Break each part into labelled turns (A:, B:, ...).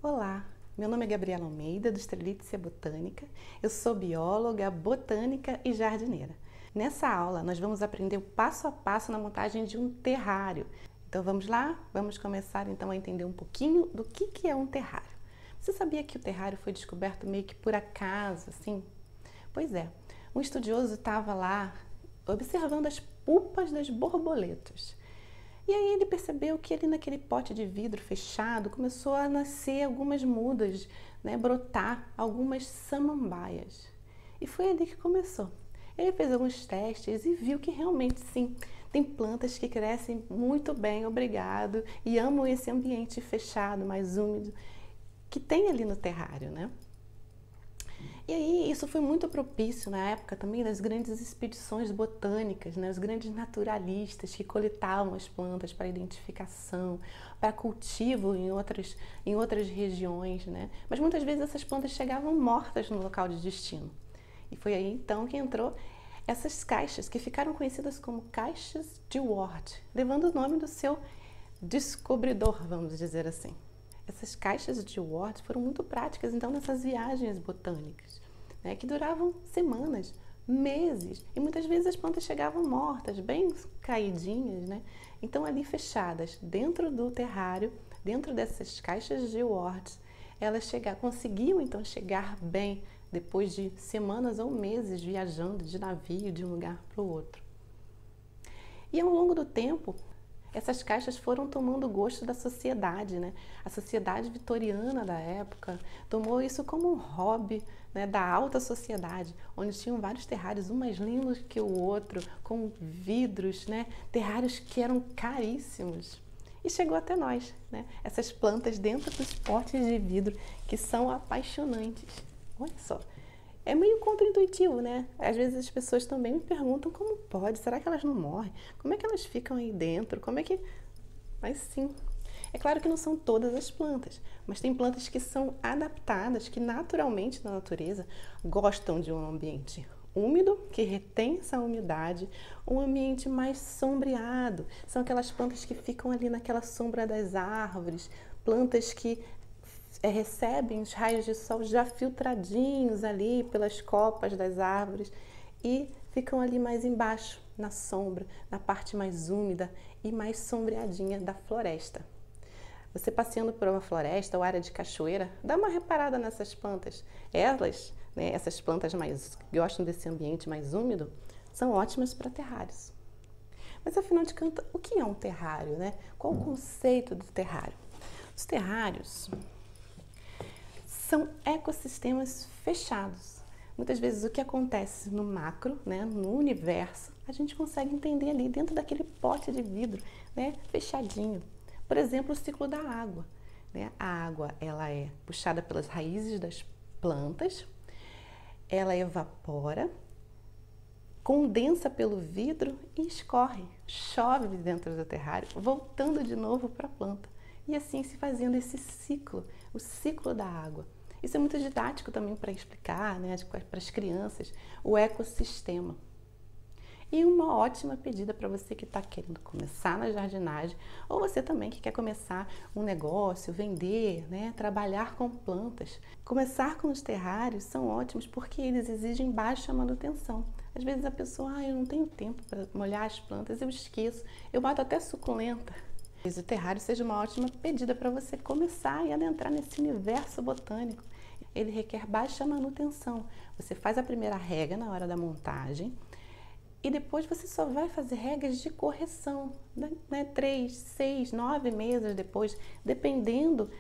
A: Olá, meu nome é Gabriela Almeida, do Strelitzia Botânica. Eu sou bióloga, botânica e jardineira. Nessa aula, nós vamos aprender o passo a passo na montagem de um terrário. Então vamos lá? Vamos começar então a entender um pouquinho do que é um terrário. Você sabia que o terrário foi descoberto meio que por acaso, assim? Pois é, um estudioso estava lá observando as pupas das borboletas. E aí ele percebeu que ali naquele pote de vidro fechado começou a nascer algumas mudas, né, brotar algumas samambaias. E foi ali que começou. Ele fez alguns testes e viu que realmente sim, tem plantas que crescem muito bem, obrigado, e amam esse ambiente fechado, mais úmido, que tem ali no terrário, né? E aí isso foi muito propício na época também das grandes expedições botânicas, né? Os grandes naturalistas que coletavam as plantas para identificação, para cultivo em outras regiões, né? Mas muitas vezes essas plantas chegavam mortas no local de destino. E foi aí então que entrou essas caixas que ficaram conhecidas como caixas de Ward, levando o nome do seu descobridor, vamos dizer assim. Essas caixas de Ward foram muito práticas, então, nessas viagens botânicas, né, que duravam semanas, meses, e muitas vezes as plantas chegavam mortas, bem caidinhas, né? Então, ali fechadas, dentro do terrário, dentro dessas caixas de Ward, elas conseguiam, então, chegar bem depois de semanas ou meses viajando de navio de um lugar para o outro. E ao longo do tempo, essas caixas foram tomando gosto da sociedade, né? A sociedade vitoriana da época tomou isso como um hobby, né, da alta sociedade, onde tinham vários terrários, um mais lindo que o outro, com vidros, né? Terrários que eram caríssimos. E chegou até nós, né? Essas plantas dentro dos potes de vidro que são apaixonantes. Olha só. É meio contraintuitivo, né? Às vezes as pessoas também me perguntam como pode, será que elas não morrem? Como é que elas ficam aí dentro? Como é que... Mas sim, é claro que não são todas as plantas, mas tem plantas que são adaptadas, que naturalmente na natureza gostam de um ambiente úmido, que retém essa umidade, um ambiente mais sombreado. São aquelas plantas que ficam ali naquela sombra das árvores, plantas que recebem os raios de sol já filtradinhos ali pelas copas das árvores e ficam ali mais embaixo, na sombra, na parte mais úmida e mais sombreadinha da floresta. Você passeando por uma floresta ou área de cachoeira, dá uma reparada nessas plantas. Elas, né, essas plantas mais que gostam desse ambiente mais úmido, são ótimas para terrários. Mas afinal de contas, o que é um terrário, né? Qual o conceito do terrário? Os terrários são ecossistemas fechados. Muitas vezes o que acontece no macro, né, no universo, a gente consegue entender ali dentro daquele pote de vidro, né, fechadinho. Por exemplo, o ciclo da água, né? A água ela é puxada pelas raízes das plantas, ela evapora, condensa pelo vidro e escorre, chove dentro do terrário, voltando de novo para a planta. E assim se fazendo esse ciclo, o ciclo da água. Isso é muito didático também para explicar, né, para as crianças, o ecossistema. E uma ótima pedida para você que está querendo começar na jardinagem, ou você também que quer começar um negócio, vender, né, trabalhar com plantas. Começar com os terrários são ótimos porque eles exigem baixa manutenção. Às vezes a pessoa, eu não tenho tempo para molhar as plantas, eu esqueço, eu bato até suculenta. Talvez o terrário seja uma ótima pedida para você começar e adentrar nesse universo botânico. Ele requer baixa manutenção. Você faz a primeira rega na hora da montagem e depois você só vai fazer regas de correção, né? 3, 6, 9 meses depois, dependendo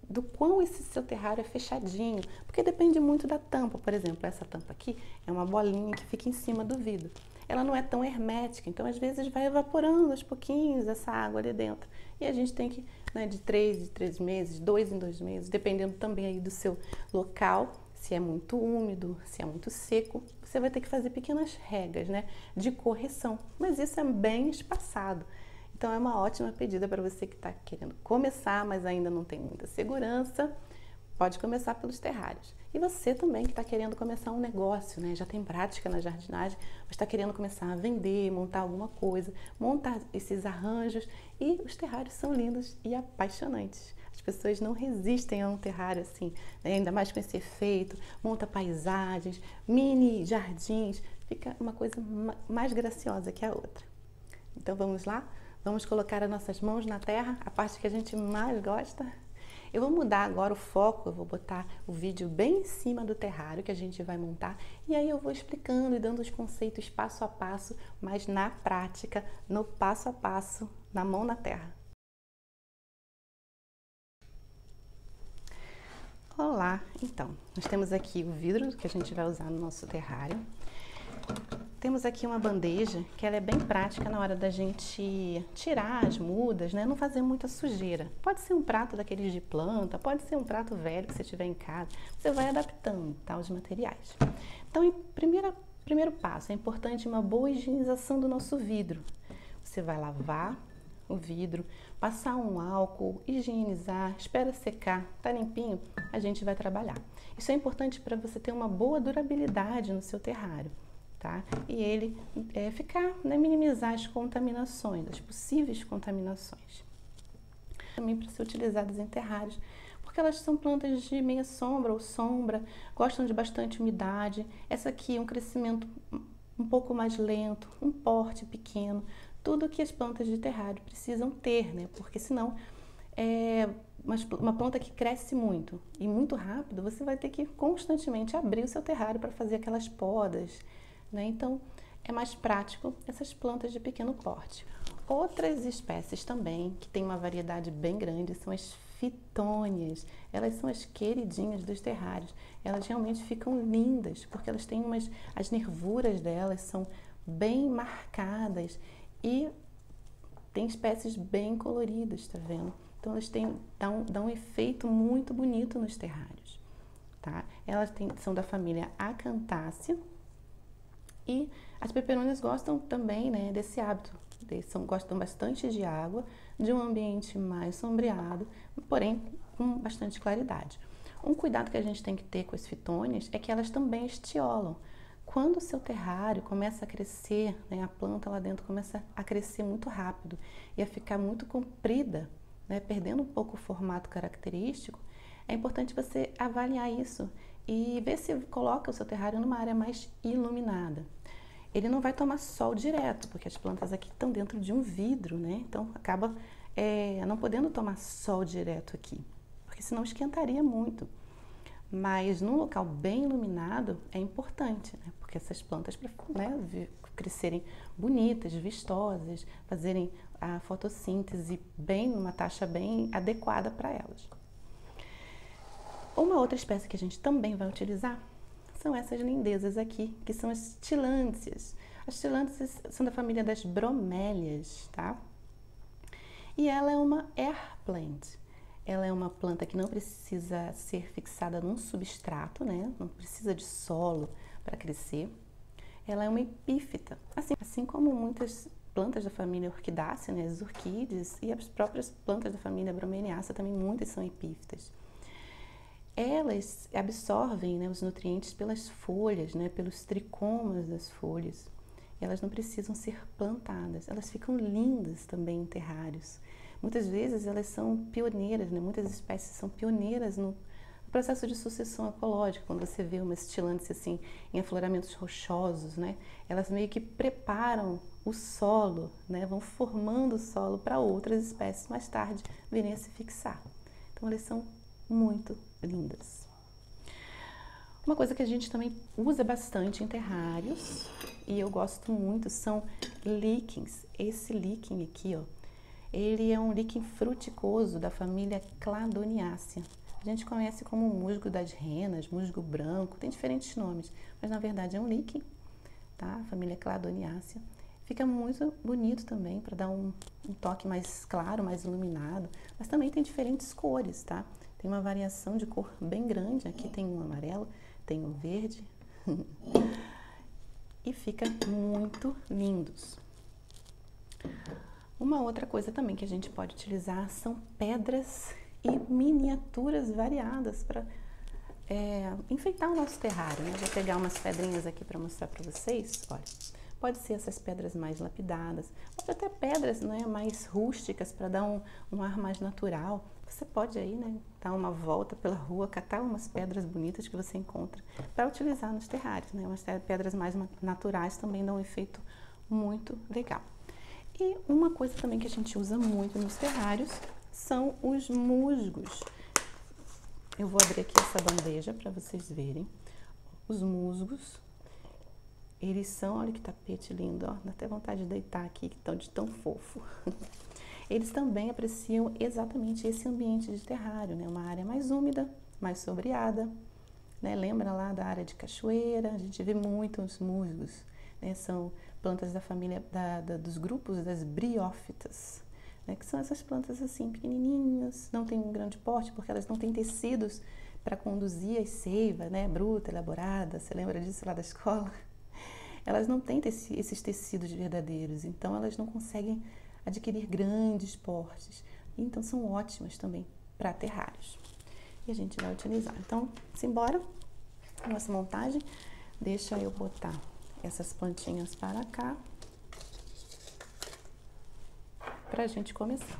A: do quão esse seu terrário é fechadinho, porque depende muito da tampa. Por exemplo, essa tampa aqui é uma bolinha que fica em cima do vidro. Ela não é tão hermética, então às vezes vai evaporando aos pouquinhos essa água ali dentro. E a gente tem que, né, de 3 em 3 meses, 2 em 2 meses, dependendo também aí do seu local, se é muito úmido, se é muito seco, você vai ter que fazer pequenas regas, né, de correção. Mas isso é bem espaçado. Então é uma ótima pedida para você que está querendo começar, mas ainda não tem muita segurança. Pode começar pelos terrários. E você também que está querendo começar um negócio, né? Já tem prática na jardinagem, mas está querendo começar a vender, montar alguma coisa, montar esses arranjos. E os terrários são lindos e apaixonantes. As pessoas não resistem a um terrário assim, né? Ainda mais com esse efeito, monta paisagens, mini jardins, fica uma coisa mais graciosa que a outra. Então vamos lá? Vamos colocar as nossas mãos na terra, a parte que a gente mais gosta. Eu vou mudar agora o foco, eu vou botar o vídeo bem em cima do terrário que a gente vai montar e aí eu vou explicando e dando os conceitos passo a passo, mas na prática, no passo a passo, na mão na terra. Olá! Então, nós temos aqui o vidro que a gente vai usar no nosso terrário. Temos aqui uma bandeja que ela é bem prática na hora da gente tirar as mudas, né? Não fazer muita sujeira. Pode ser um prato daqueles de planta, pode ser um prato velho que você tiver em casa. Você vai adaptando, tá, os materiais. Então, primeiro passo, é importante uma boa higienização do nosso vidro. Você vai lavar o vidro, passar um álcool, higienizar, espera secar, tá limpinho, a gente vai trabalhar. Isso é importante para você ter uma boa durabilidade no seu terrário. Tá? E ele né, minimizar as contaminações, as possíveis contaminações. Também para ser utilizadas em terrários, porque elas são plantas de meia sombra ou sombra, gostam de bastante umidade. Essa aqui é um crescimento um pouco mais lento, um porte pequeno, tudo que as plantas de terrário precisam ter, né? Porque senão uma planta que cresce muito e muito rápido, você vai ter que constantemente abrir o seu terrário para fazer aquelas podas, né? Então, é mais prático essas plantas de pequeno porte. Outras espécies também, que tem uma variedade bem grande, são as fitônias. Elas são as queridinhas dos terrários. Elas realmente ficam lindas, porque elas têm as nervuras delas são bem marcadas e tem espécies bem coloridas, tá vendo? Então, elas dão um efeito muito bonito nos terrários, tá? Elas são da família Acanthaceae. E as peperônias gostam também, né, desse hábito, gostam bastante de água, de um ambiente mais sombreado, porém com bastante claridade. Um cuidado que a gente tem que ter com as fitônias é que elas também estiolam. Quando o seu terrário começa a crescer, né, a planta lá dentro começa a crescer muito rápido e a ficar muito comprida, né, perdendo um pouco o formato característico, é importante você avaliar isso e ver se coloca o seu terrário numa área mais iluminada. Ele não vai tomar sol direto, porque as plantas aqui estão dentro de um vidro, né? Então acaba não podendo tomar sol direto aqui, porque senão esquentaria muito. Mas num local bem iluminado é importante, né? Porque essas plantas, né, crescerem bonitas, vistosas, fazerem a fotossíntese numa taxa bem adequada para elas. Uma outra espécie que a gente também vai utilizar são essas lindezas aqui, que são as tillandsias. As tillandsias são da família das bromélias, tá? E ela é uma air plant. Ela é uma planta que não precisa ser fixada num substrato, né? Não precisa de solo para crescer. Ela é uma epífita, assim como muitas plantas da família Orchidaceae, né? As orquídeas e as próprias plantas da família Bromeliaceae também, muitas são epífitas. Elas absorvem, né, os nutrientes pelas folhas, né, pelos tricomas das folhas. Elas não precisam ser plantadas, elas ficam lindas também em terrários. Muitas vezes elas são pioneiras, né, muitas espécies são pioneiras no processo de sucessão ecológica. Quando você vê umas tillandsias assim, em afloramentos rochosos, né, elas meio que preparam o solo, né, vão formando o solo para outras espécies mais tarde virem a se fixar. Então elas são muito lindas. Uma coisa que a gente também usa bastante em terrários, e eu gosto muito, são líquens. Esse líquen aqui, ó, ele é um líquen fruticoso da família Cladoniaceae. A gente conhece como musgo das renas, musgo branco, tem diferentes nomes, mas na verdade é um líquen, tá? Família Cladoniaceae. Fica muito bonito também para dar um toque mais claro, mais iluminado, mas também tem diferentes cores, tá? Tem uma variação de cor bem grande, aqui tem um amarelo, tem um verde e fica muito lindos. Uma outra coisa também que a gente pode utilizar são pedras e miniaturas variadas para enfeitar o nosso terrário, né? Vou pegar umas pedrinhas aqui para mostrar para vocês, olha. Pode ser essas pedras mais lapidadas, pode até pedras, né, mais rústicas para dar um ar mais natural. Você pode aí, né, dar uma volta pela rua, catar umas pedras bonitas que você encontra para utilizar nos terrários, né? Umas pedras mais naturais também dão um efeito muito legal. E uma coisa também que a gente usa muito nos terrários são os musgos. Eu vou abrir aqui essa bandeja para vocês verem. Os musgos, eles são, olha que tapete lindo, ó, dá até vontade de deitar aqui, que estão de tão fofo. Eles também apreciam exatamente esse ambiente de terrário, né? Uma área mais úmida, mais sombreada, né? Lembra lá da área de cachoeira? A gente vê muito os musgos, né? São plantas da família, dos grupos das briófitas, né? Que são essas plantas assim, pequenininhas, não tem um grande porte, porque elas não têm tecidos para conduzir a seiva, né? Bruta, elaborada, você lembra disso lá da escola? Elas não têm esses tecidos verdadeiros, então elas não conseguem adquirir grandes portes, então são ótimas também para terrários. E a gente vai utilizar. Então, simbora, nossa montagem. Deixa eu botar essas plantinhas para cá, para a gente começar.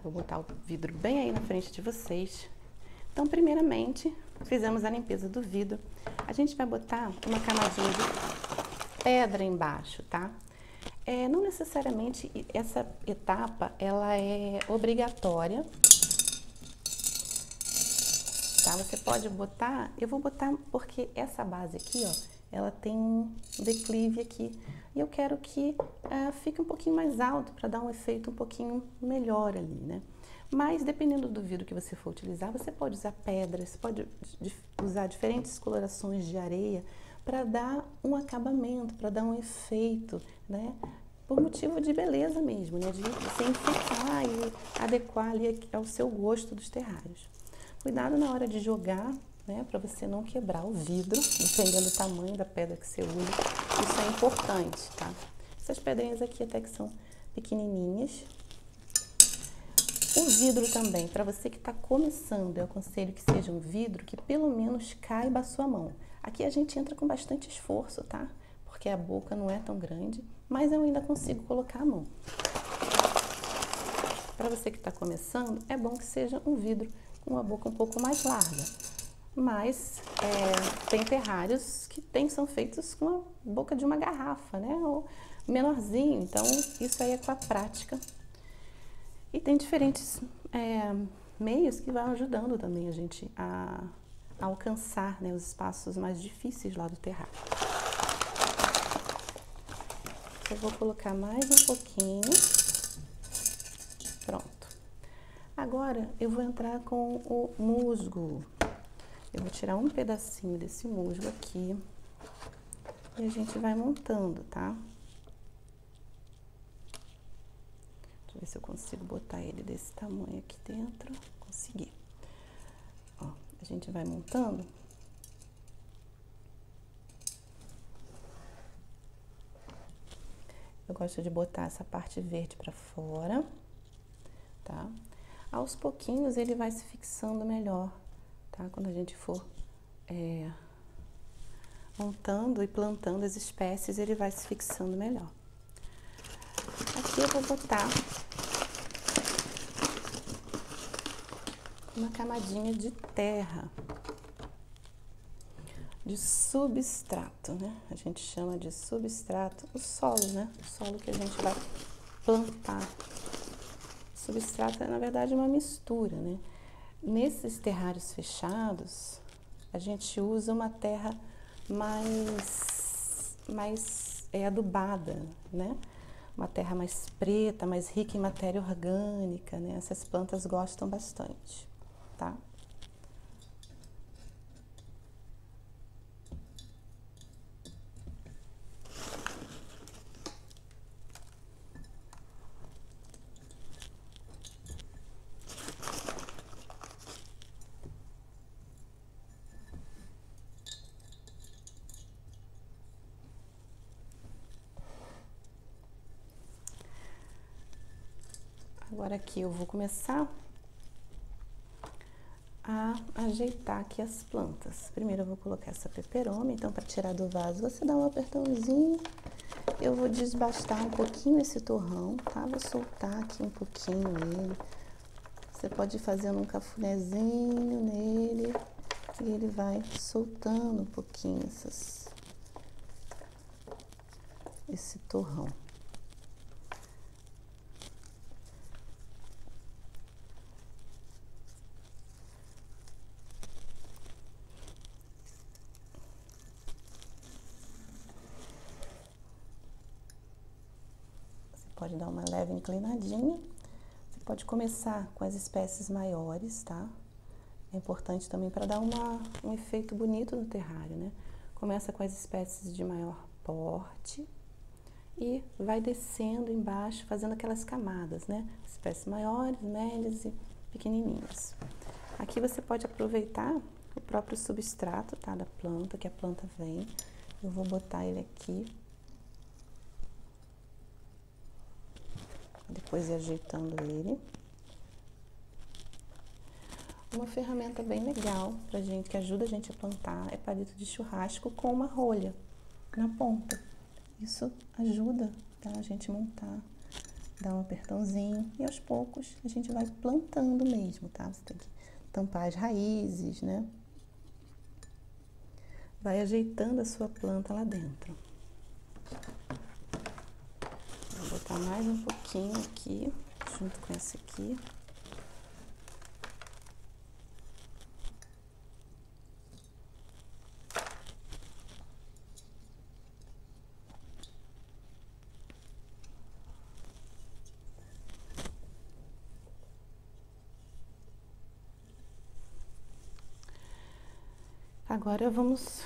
A: Vou botar o vidro bem aí na frente de vocês. Então, primeiramente, fizemos a limpeza do vidro. A gente vai botar uma camadinha de pedra embaixo, tá? Não necessariamente essa etapa, ela é obrigatória, tá? Você pode botar, eu vou botar porque essa base aqui, ó, ela tem um declive aqui. E eu quero que fique um pouquinho mais alto para dar um efeito um pouquinho melhor ali, né? Mas dependendo do vidro que você for utilizar, você pode usar pedras, pode usar diferentes colorações de areia para dar um acabamento, para dar um efeito, né? Por motivo de beleza mesmo, né? De você enfeitar e adequar ali ao seu gosto dos terrários. Cuidado na hora de jogar, né? Para você não quebrar o vidro, dependendo do tamanho da pedra que você usa. Isso é importante, tá? Essas pedrinhas aqui até que são pequenininhas. O vidro também, para você que está começando, eu aconselho que seja um vidro que pelo menos caiba a sua mão. Aqui a gente entra com bastante esforço, tá? Porque a boca não é tão grande, mas eu ainda consigo colocar a mão. Para você que está começando, é bom que seja um vidro com uma boca um pouco mais larga. Mas tem terrários que são feitos com a boca de uma garrafa, né? Ou menorzinho, então isso aí é com a prática. E tem diferentes meios que vão ajudando também a gente a alcançar, né, os espaços mais difíceis lá do terrário. Eu vou colocar mais um pouquinho. Pronto. Agora eu vou entrar com o musgo. Eu vou tirar um pedacinho desse musgo aqui e a gente vai montando, tá? Deixa eu ver se eu consigo botar ele desse tamanho aqui dentro. Consegui. Ó, a gente vai montando. Eu gosto de botar essa parte verde pra fora, tá? Aos pouquinhos ele vai se fixando melhor, tá? Quando a gente for montando e plantando as espécies, ele vai se fixando melhor. Aqui eu vou botar uma camadinha de terra, de substrato, né? A gente chama de substrato o solo, né? O solo que a gente vai plantar. Substrato é, na verdade, uma mistura, né? Nesses terrários fechados, a gente usa uma terra mais adubada, né? Uma terra mais preta, mais rica em matéria orgânica, né? Essas plantas gostam bastante, tá? Agora aqui eu vou começar a ajeitar aqui as plantas. Primeiro eu vou colocar essa peperômia, então para tirar do vaso você dá um apertãozinho Eu vou desbastar um pouquinho esse torrão, tá? Vou soltar aqui um pouquinho ele. Você pode ir fazendo um cafunézinho nele e ele vai soltando um pouquinho esse torrão. Pode dar uma leve inclinadinha. Você pode começar com as espécies maiores, tá? É importante também para dar um efeito bonito no terrário, né? Começa com as espécies de maior porte e vai descendo embaixo, fazendo aquelas camadas, né? Espécies maiores, médias e pequenininhas. Aqui você pode aproveitar o próprio substrato, tá? Da planta, que a planta vem. Eu vou botar ele aqui. Depois ir ajeitando ele. Uma ferramenta bem legal pra gente, que ajuda a gente a plantar, é palito de churrasco com uma rolha na ponta. Isso ajuda, tá? A gente montar, dar um apertãozinho e aos poucos a gente vai plantando mesmo, tá? Você tem que tampar as raízes, né? Vai ajeitando a sua planta lá dentro. Vou botar mais um pouquinho aqui, junto com esse aqui. Agora vamos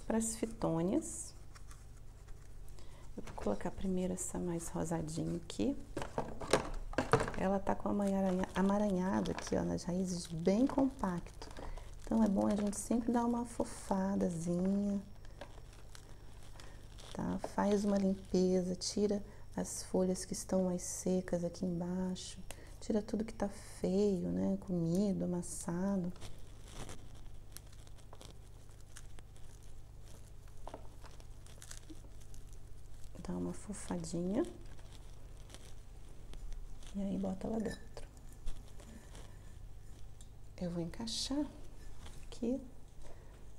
A: para as fitônias. Eu vou colocar primeiro essa mais rosadinha aqui. Ela tá com amaranhado aqui, ó, nas raízes, bem compacto. Então é bom a gente sempre dar uma afofadazinha, tá? Faz uma limpeza, tira as folhas que estão mais secas aqui embaixo. Tira tudo que tá feio, né? Comido, amassado. Dá uma afofadinha. E aí bota lá dentro. Eu vou encaixar aqui.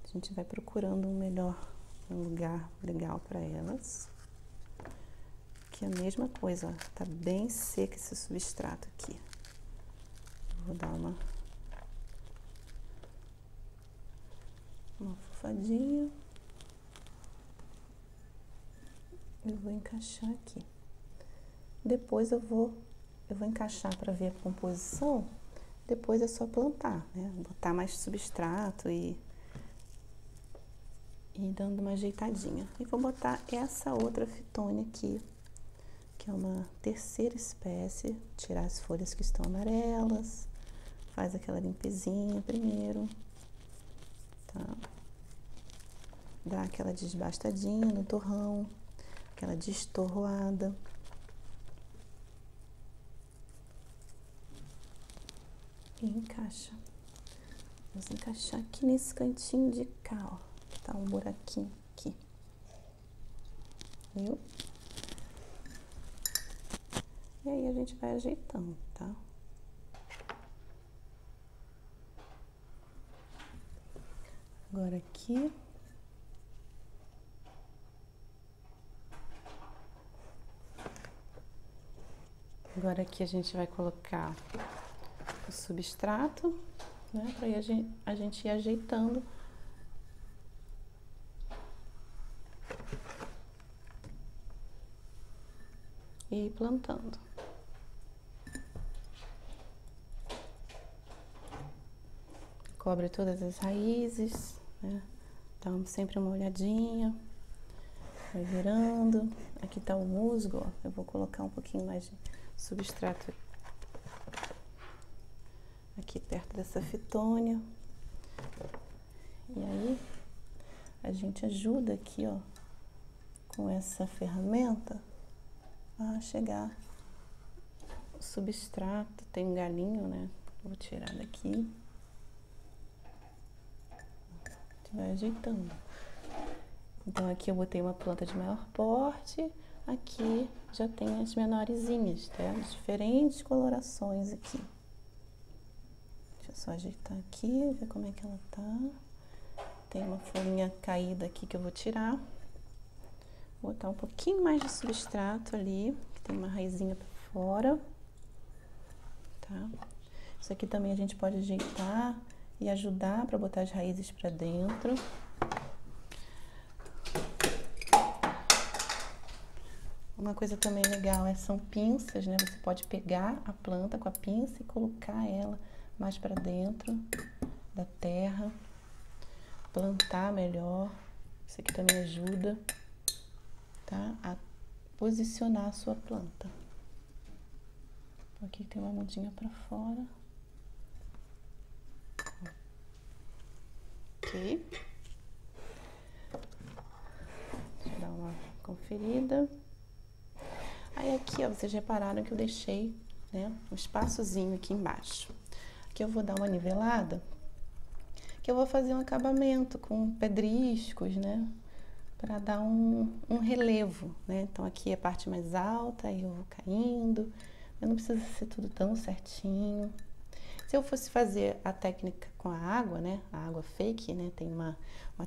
A: A gente vai procurando um lugar legal para elas. Aqui é a mesma coisa, ó. Tá bem seco esse substrato aqui. Vou dar uma afofadinha. Eu vou encaixar aqui. Depois eu vou encaixar para ver a composição. Depois é só plantar, né? Botar mais substrato e dando uma ajeitadinha. E vou botar essa outra fitônia aqui, que é uma terceira espécie. Tirar as folhas que estão amarelas. Faz aquela limpezinha primeiro, tá? Dá aquela desbastadinha no torrão, aquela destorroada. E encaixa. Vamos encaixar aqui nesse cantinho de cá, ó. Tá um buraquinho aqui. Viu? E aí a gente vai ajeitando, tá? Agora aqui. Agora aqui a gente vai colocar o substrato, né? Para a gente ir ajeitando. E ir plantando. Cobre todas as raízes, né? Dá sempre uma olhadinha. Vai virando. Aqui tá o musgo, ó. Eu vou colocar um pouquinho mais de substrato aqui perto dessa fitônia. E aí, a gente ajuda aqui, ó, com essa ferramenta a chegar o substrato. Tem um galinho, né? Vou tirar daqui. A gente vai ajeitando. Então aqui eu botei uma planta de maior porte, aqui já tem as menorzinhas, tá? Diferentes colorações aqui. Deixa eu só ajeitar aqui, ver como é que ela tá. Tem uma folhinha caída aqui que eu vou tirar. Vou botar um pouquinho mais de substrato ali, que tem uma raizinha pra fora, tá? Isso aqui também a gente pode ajeitar e ajudar para botar as raízes para dentro. Uma coisa também legal são pinças, né? Você pode pegar a planta com a pinça e colocar ela mais para dentro da terra, plantar melhor. Isso aqui também ajuda, tá? A posicionar a sua planta. Aqui tem uma mudinha para fora. Ok. Deixa eu dar uma conferida. Aí aqui, ó, vocês repararam que eu deixei, né, um espaçozinho aqui embaixo. Aqui eu vou dar uma nivelada, que eu vou fazer um acabamento com pedriscos, né, para dar um relevo, né. Então aqui é a parte mais alta, aí eu vou caindo, mas não precisa ser tudo tão certinho. Se eu fosse fazer a técnica com a água, né, a água fake, né, tem uma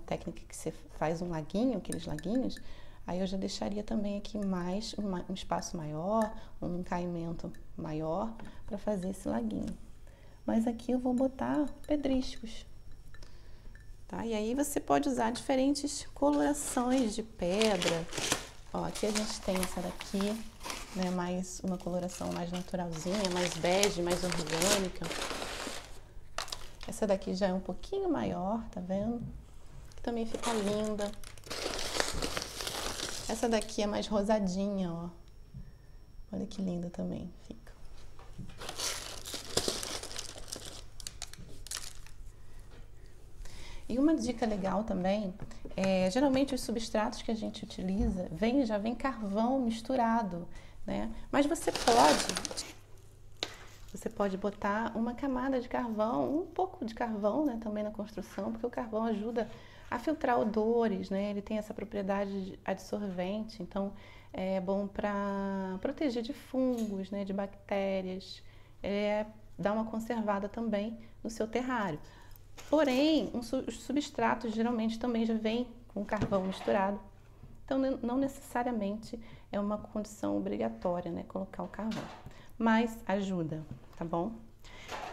A: técnica que você faz um laguinho, aqueles laguinhos, aí eu já deixaria também aqui mais um espaço maior, um caimento maior para fazer esse laguinho. Mas aqui eu vou botar pedriscos, tá? E aí você pode usar diferentes colorações de pedra. Ó, aqui a gente tem essa daqui, né, mais uma coloração mais naturalzinha, mais bege, mais orgânica. Essa daqui já é um pouquinho maior, tá vendo? Também fica linda. Essa daqui é mais rosadinha, ó. Olha que linda também fica. E uma dica legal também, geralmente os substratos que a gente utiliza, já vem carvão misturado, né? Mas você pode botar uma camada de carvão, um pouco de carvão, né, também na construção, porque o carvão ajuda a filtrar odores, né? Ele tem essa propriedade adsorvente, então é bom para proteger de fungos, né, de bactérias, dá uma conservada também no seu terrário. Porém, os substratos geralmente também já vêm com carvão misturado, então não necessariamente é uma condição obrigatória, né, colocar o carvão, mas ajuda, tá bom?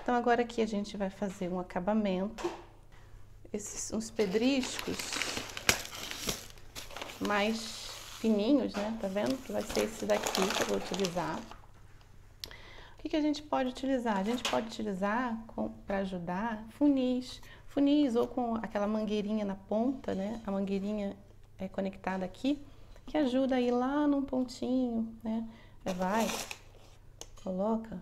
A: Então agora aqui a gente vai fazer um acabamento, uns pedriscos mais fininhos, né, tá vendo? Que vai ser esse daqui que eu vou utilizar. O que a gente pode utilizar? A gente pode utilizar para ajudar funis ou com aquela mangueirinha na ponta, né? A mangueirinha é conectada aqui, que ajuda a ir lá num pontinho, né? Coloca,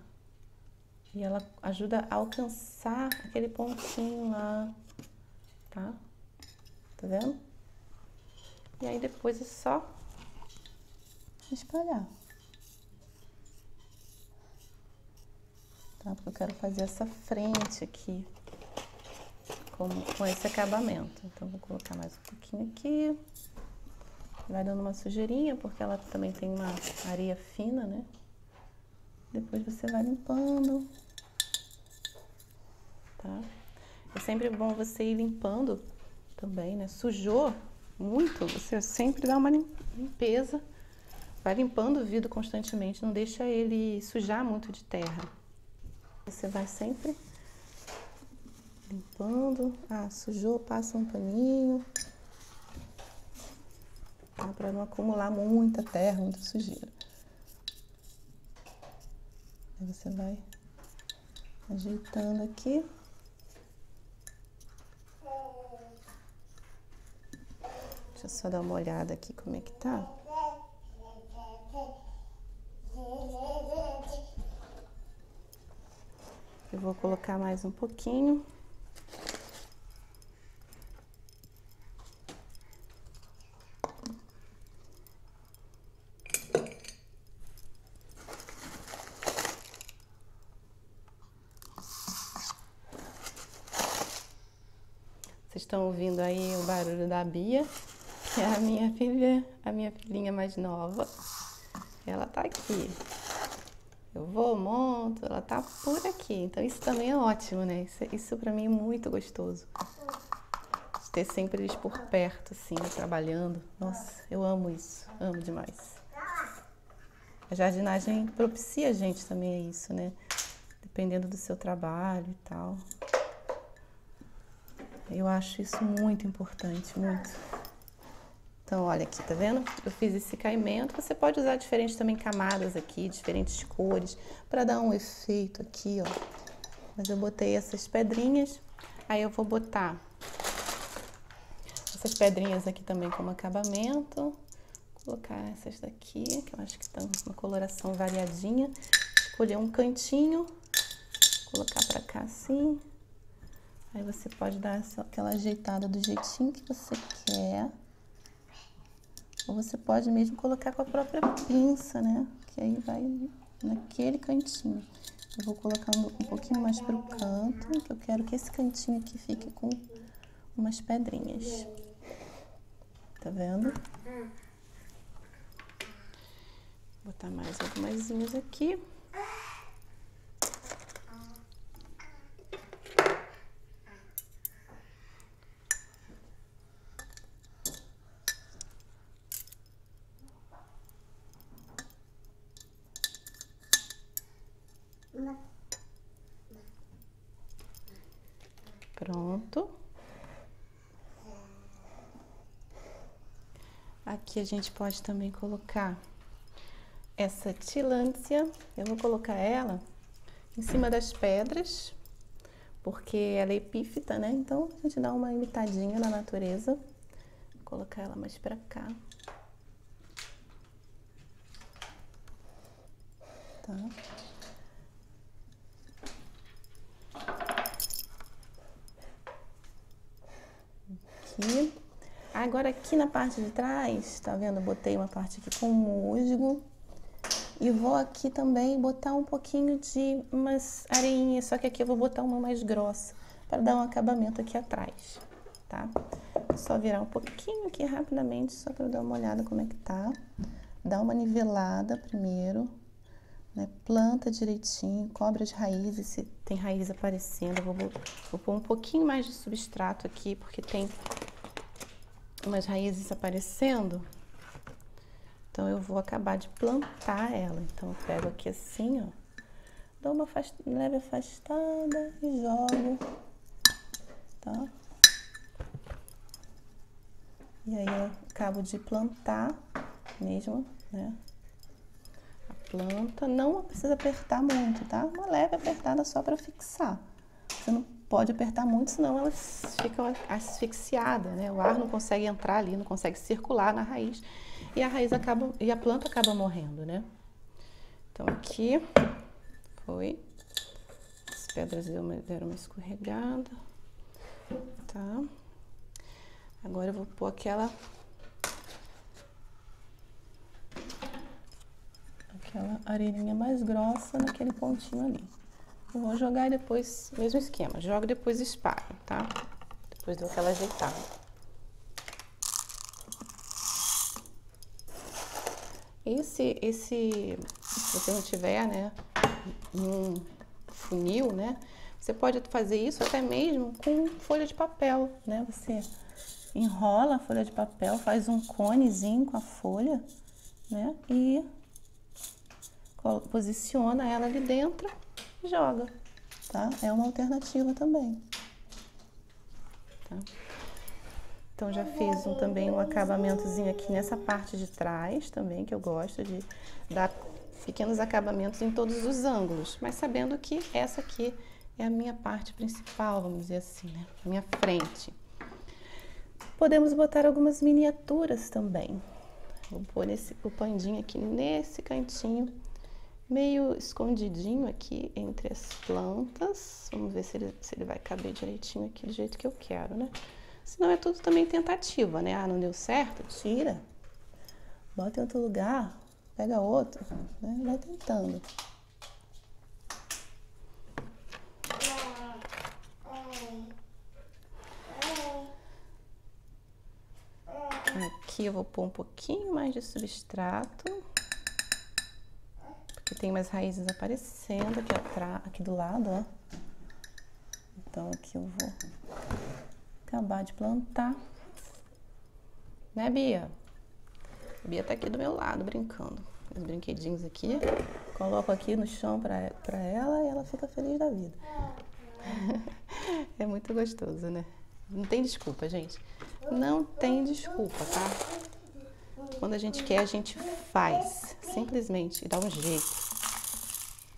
A: e ela ajuda a alcançar aquele pontinho lá, tá? Tá vendo? E aí depois é só espalhar. Tá? Porque eu quero fazer essa frente aqui com esse acabamento. Então vou colocar mais um pouquinho aqui. Vai dando uma sujeirinha, porque ela também tem uma areia fina, né? Depois você vai limpando, tá? É sempre bom você ir limpando também, né? Sujou muito, você sempre dá uma limpeza. Vai limpando o vidro constantemente, não deixa ele sujar muito de terra. Você vai sempre limpando. Ah, sujou, passa um paninho. Tá? Para não acumular muita terra, muita sujeira. Aí você vai ajeitando aqui. Deixa eu só dar uma olhada aqui como é que tá. Eu vou colocar mais um pouquinho. Vocês estão ouvindo aí o barulho da Bia, é a minha filhinha mais nova. Ela tá aqui. Eu vou, monto, ela tá por aqui. Então isso também é ótimo, né? Isso pra mim é muito gostoso. De ter sempre eles por perto, assim, trabalhando. Nossa, eu amo isso. Amo demais. A jardinagem propicia a gente também a isso, né? Dependendo do seu trabalho e tal. Eu acho isso muito importante, muito. Então, olha aqui, tá vendo? Eu fiz esse caimento. Você pode usar diferentes também camadas aqui, diferentes cores, para dar um efeito aqui, ó. Mas eu botei essas pedrinhas. Aí eu vou botar essas pedrinhas aqui também como acabamento. Vou colocar essas daqui, que eu acho que estão uma coloração variadinha. Escolher um cantinho, colocar pra cá assim. Aí você pode dar aquela ajeitada do jeitinho que você quer. Ou você pode mesmo colocar com a própria pinça, né? Que aí vai naquele cantinho. Eu vou colocando um pouquinho mais pro canto, que eu quero que esse cantinho aqui fique com umas pedrinhas. Tá vendo? Vou botar mais algumas aqui. Pronto. Aqui a gente pode também colocar essa tilândsia. Eu vou colocar ela em cima das pedras, porque ela é epífita, né? Então a gente dá uma imitadinha na natureza. Vou colocar ela mais pra cá. Tá? Aqui. Agora aqui na parte de trás, tá vendo? Eu botei uma parte aqui com musgo. E vou aqui também botar um pouquinho de umas areinhas, só que aqui eu vou botar uma mais grossa, para dar um acabamento aqui atrás, tá? Só virar um pouquinho aqui rapidamente, só para dar uma olhada como é que tá. Dá uma nivelada primeiro, né? Planta direitinho, cobre as raízes, se tem raiz aparecendo. Eu vou pôr um pouquinho mais de substrato aqui, porque tem umas raízes aparecendo. Então, eu vou acabar de plantar ela. Então, eu pego aqui assim, ó. Dou uma leve afastada e jogo, tá? E aí, eu acabo de plantar mesmo, né? A planta. Não precisa apertar muito, tá? Uma leve apertada só para fixar. Você não pode apertar muito, senão elas ficam asfixiadas, né? O ar não consegue entrar ali, não consegue circular na raiz. E a raiz acaba, e a planta acaba morrendo, né? Então aqui foi. As pedras deram uma escorregada, tá? Agora eu vou pôr aquela areirinha mais grossa naquele pontinho ali. Eu vou jogar e depois, mesmo esquema, jogo e depois espalho, tá? Depois dou aquela ajeitada. Se você não tiver, né, um funil, né, você pode fazer isso até mesmo com folha de papel, né? Você enrola a folha de papel, faz um conezinho com a folha, né, e posiciona ela ali dentro e joga, tá? É uma alternativa também, tá? Então, já fiz também um acabamentozinho aqui nessa parte de trás também, que eu gosto de dar pequenos acabamentos em todos os ângulos, mas sabendo que essa aqui é a minha parte principal, vamos dizer assim, né? A minha frente. Podemos botar algumas miniaturas também. Vou pôr o pandinho aqui nesse cantinho, meio escondidinho aqui entre as plantas. Vamos ver se ele vai caber direitinho aqui do jeito que eu quero, né? Senão é tudo também tentativa, né? Ah, não deu certo? Tira. Bota em outro lugar, pega outro, né? Vai tentando. aqui eu vou pôr um pouquinho mais de substrato, porque tem umas raízes aparecendo aqui atrás, aqui do lado, ó. Então aqui eu vou acabar de plantar. Né, Bia? A Bia tá aqui do meu lado brincando. Os brinquedinhos aqui. Coloco aqui no chão pra ela e ela fica feliz da vida. É muito gostoso, né? Não tem desculpa, gente. Não tem desculpa, tá? Quando a gente quer, a gente faz. Simplesmente dá um jeito.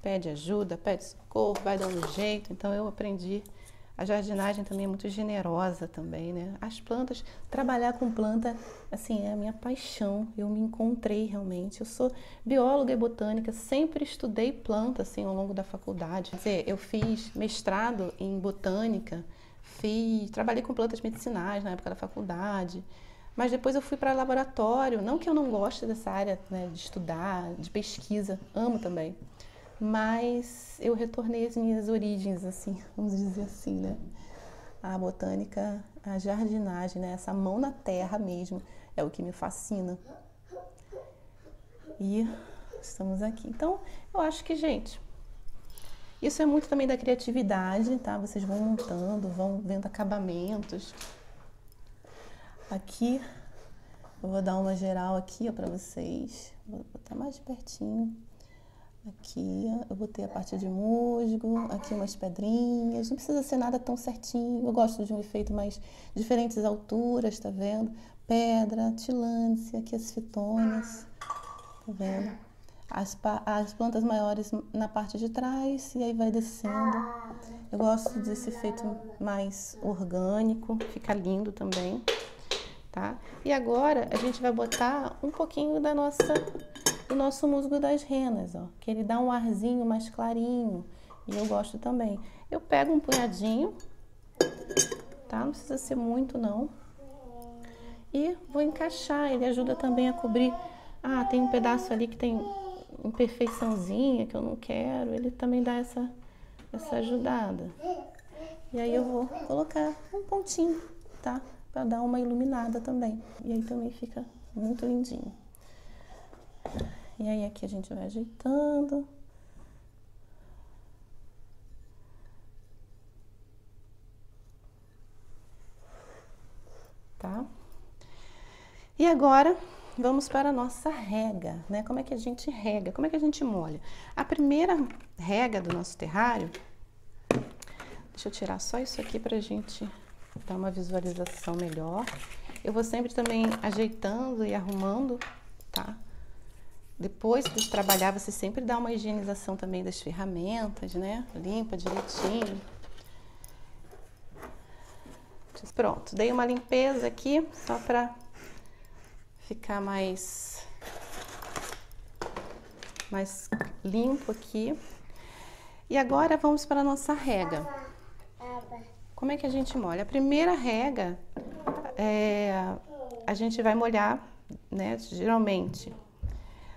A: Pede ajuda, pede socorro, vai dando jeito. Então eu aprendi. A jardinagem também é muito generosa também, né? As plantas, trabalhar com planta, assim, é a minha paixão. Eu me encontrei realmente. Eu sou bióloga e botânica, sempre estudei planta, assim, ao longo da faculdade. Quer dizer, eu fiz mestrado em botânica, trabalhei com plantas medicinais na época da faculdade, mas depois eu fui para laboratório. Não que eu não goste dessa área, né, de estudar, de pesquisa, amo também. Mas eu retornei às minhas origens, assim, vamos dizer assim, né? A botânica, a jardinagem, né? Essa mão na terra mesmo, é o que me fascina. E estamos aqui. Então, eu acho que, gente, isso é muito também da criatividade, tá? Vocês vão montando, vão vendo acabamentos. Aqui, eu vou dar uma geral aqui, ó, pra vocês. Vou botar mais de pertinho. Aqui eu botei a parte de musgo, aqui umas pedrinhas, não precisa ser nada tão certinho. Eu gosto de um efeito mais diferentes alturas, tá vendo? Pedra, tilândsia, aqui as fitônias, tá vendo? As plantas maiores na parte de trás e aí vai descendo. Eu gosto desse efeito mais orgânico, fica lindo também, tá? E agora a gente vai botar um pouquinho do nosso musgo das renas, ó, que ele dá um arzinho mais clarinho e eu gosto também. Eu pego um punhadinho, tá? Não precisa ser muito não. E vou encaixar, ele ajuda também a cobrir. Ah, tem um pedaço ali que tem imperfeiçãozinha que eu não quero, ele também dá essa ajudada. E aí eu vou colocar um pontinho, tá? Pra dar uma iluminada também. E aí também fica muito lindinho. E aí aqui a gente vai ajeitando. Tá? E agora vamos para a nossa rega, né? Como é que a gente rega? Como é que a gente molha? A primeira rega do nosso terrário, deixa eu tirar só isso aqui pra gente dar uma visualização melhor. Eu vou sempre também ajeitando e arrumando, tá? Depois de trabalhar, você sempre dá uma higienização também das ferramentas, né? Limpa direitinho. Pronto, dei uma limpeza aqui, só para ficar mais limpo aqui. E agora vamos para a nossa rega. Como é que a gente molha? A primeira rega, a gente vai molhar, né? Geralmente.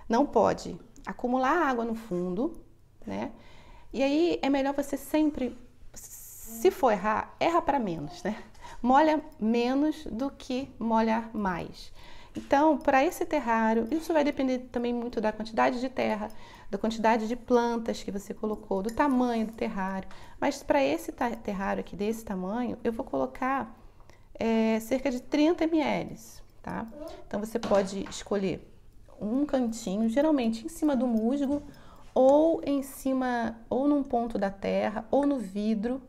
A: Não pode acumular água no fundo, né? E aí é melhor você sempre, se for errar, erra para menos, né? Molha menos do que molhar mais. Então, para esse terrário, isso vai depender também muito da quantidade de terra, da quantidade de plantas que você colocou, do tamanho do terrário. Mas para esse terrário aqui desse tamanho, eu vou colocar cerca de 30 ml, tá? Então você pode escolher um cantinho, geralmente em cima do musgo, ou em cima, ou num ponto da terra, ou no vidro,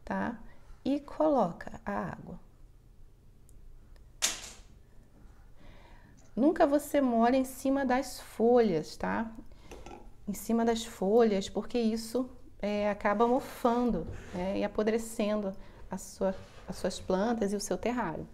A: tá? E coloca a água. Nunca você molha em cima das folhas, tá? Em cima das folhas, porque isso acaba mofando, né? E apodrecendo as suas plantas e o seu terrário.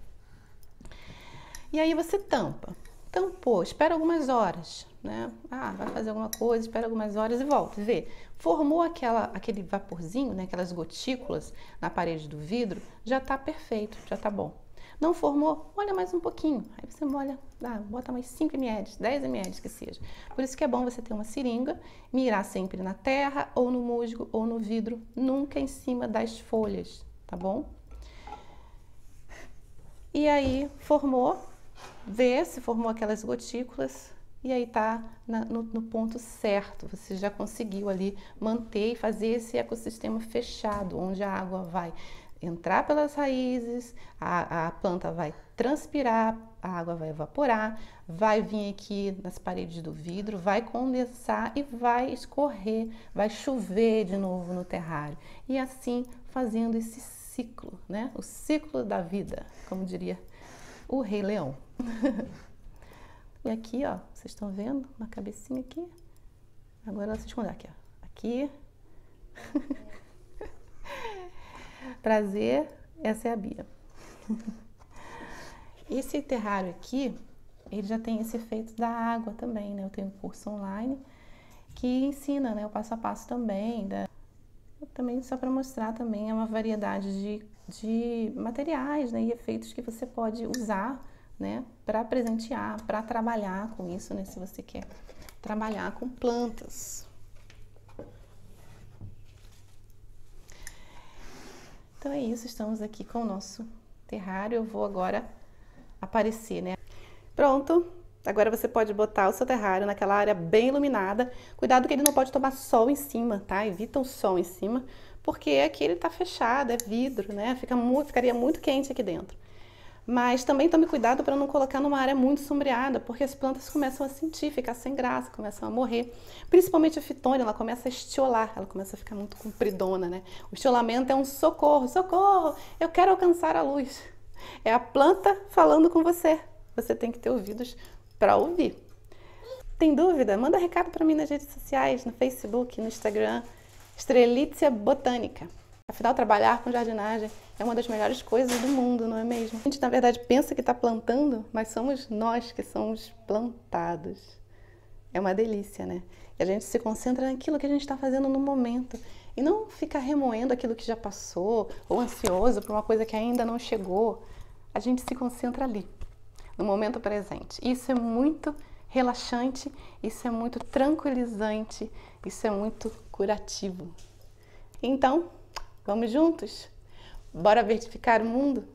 A: E aí você tampa. Tampou, espera algumas horas, né? Ah, vai fazer alguma coisa, espera algumas horas e volta. Vê, formou aquele vaporzinho, né? Aquelas gotículas na parede do vidro, já tá perfeito, já tá bom. Não formou, molha mais um pouquinho. Aí você molha, bota mais 5 ml, 10 ml que seja. Por isso que é bom você ter uma seringa, mirar sempre na terra, ou no musgo, ou no vidro, nunca em cima das folhas, tá bom? E aí, formou, vê se formou aquelas gotículas e aí tá no ponto certo. Você já conseguiu ali manter e fazer esse ecossistema fechado, onde a água vai entrar pelas raízes, a planta vai transpirar, a água vai evaporar, vai vir aqui nas paredes do vidro, vai condensar e vai escorrer, vai chover de novo no terrário. E assim fazendo esse ciclo, né? O ciclo da vida, como diria o Rei Leão. E aqui, ó, vocês estão vendo uma cabecinha aqui? Agora ela se esconder aqui, ó. Aqui. Prazer, essa é a Bia. Esse terrário aqui, ele já tem esse efeito da água também, né? Eu tenho um curso online que ensina, né, o passo a passo também, também só para mostrar também uma variedade de materiais, né, e efeitos que você pode usar, né, para presentear, para trabalhar com isso, né, se você quer trabalhar com plantas. Então é isso, estamos aqui com o nosso terrário. Eu vou agora aparecer, né? Pronto! Agora você pode botar o seu terrário naquela área bem iluminada. Cuidado que ele não pode tomar sol em cima, tá? Evita o sol em cima, porque aqui ele tá fechado, é vidro, né? Ficaria muito quente aqui dentro. Mas também tome cuidado para não colocar numa área muito sombreada, porque as plantas começam a sentir, ficar sem graça, começam a morrer. Principalmente a fitônia, ela começa a estiolar, ela começa a ficar muito compridona, né? O estiolamento é um socorro, socorro, eu quero alcançar a luz. É a planta falando com você. Você tem que ter ouvidos para ouvir. Tem dúvida? Manda recado para mim nas redes sociais, no Facebook, no Instagram, Strelitzia Botânica. Afinal, trabalhar com jardinagem é uma das melhores coisas do mundo, não é mesmo? A gente, na verdade, pensa que está plantando, mas somos nós que somos plantados. É uma delícia, né? E a gente se concentra naquilo que a gente está fazendo no momento e não ficar remoendo aquilo que já passou ou ansioso por uma coisa que ainda não chegou. A gente se concentra ali, no momento presente. Isso é muito relaxante, isso é muito tranquilizante, isso é muito curativo. Então, vamos juntos? Bora vertificar o mundo?